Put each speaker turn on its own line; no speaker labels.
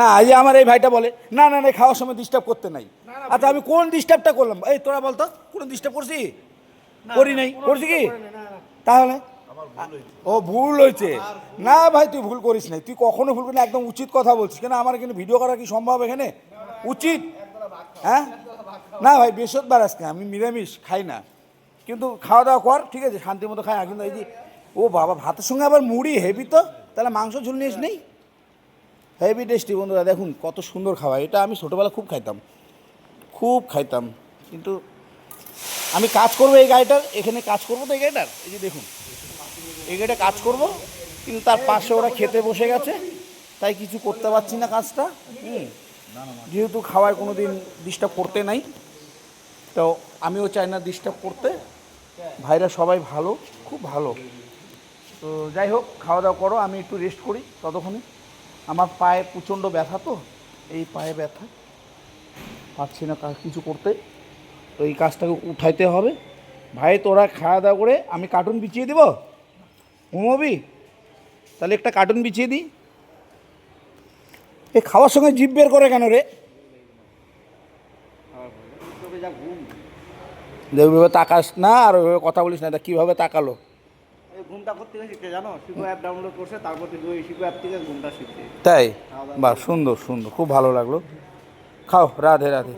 না এই যে আমার এই ভাইটা বলে না না না খাওয়ার সময় ডিস্টার্ব করতে নাই। আচ্ছা আমি কোন ডিস্টার্বটা করলাম? এই তোরা বলতো কোনো ডিস্টার্ব করছি? করি নাই। করছি কি তাহলে? ও ভুল হয়েছে। না ভাই তুই ভুল করিস নাই, তুই কখনো ভুল করিস না, একদম উচিত কথা বলছিস। কেন আমার কিন্তু ভিডিও করা কি সম্ভব এখানে? উচিত। হ্যাঁ না ভাই বৃহস্পতিবার আজকে আমি নিরামিষ খাই না, কিন্তু খাওয়া দাওয়া কর ঠিক আছে, শান্তি মতো খাই। কিন্তু এই যে ও বাবা ভাতের সঙ্গে আবার মুড়ি হেভি, তো তাহলে মাংস ঝুল নিস নেই? হেভি টেস্টি বন্ধুরা, দেখুন কত সুন্দর খাওয়া। এটা আমি ছোটোবেলা খুব খাইতাম, খুব খাইতাম। কিন্তু আমি কাজ করবো এই গাড়িটার, এখানে কাজ করবো তো এই গাড়িটার, এই যে দেখুন এই গাড়িটা কাজ করবো, কিন্তু তার পাশে ওরা খেতে বসে গেছে, তাই কিছু করতে পারছি না কাজটা। যেহেতু খাওয়ায় কোনো দিন ডিস্টার্ব করতে নাই, তো আমিও চাই না ডিস্টার্ব করতে। ভাইরা সবাই ভালো, খুব ভালো। তো যাই হোক খাওয়া দাওয়া করো, আমি একটু রেস্ট করি ততক্ষণে। আমার পায়ে প্রচণ্ড ব্যথা, তো এই পায়ে ব্যথা, পারছি না কাজ কিছু করতে, তো এই কাজটাকে উঠাইতে হবে। ভাই তোরা খাওয়া দাওয়া করে আমি কার্টুন বিছিয়ে দিব, ঘুমোবি? তাহলে একটা কার্টুন বিছিয়ে দিই। এ খাওয়ার সঙ্গে জিভ বের করে কেন রে? ওইভাবে তাকাস না, আর ওইভাবে কথা বলিস না। এটা কীভাবে তাকালো?
ঘুমটা করতে শিখতে জানো, শিখো অ্যাপ ডাউনলোড করছে, তারপর থেকে ওই শিখো অ্যাপ থেকে ঘুমটা শিখছে।
তাই? বাহ সুন্দর সুন্দর, খুব ভালো লাগলো। খাও, রাধে রাধে।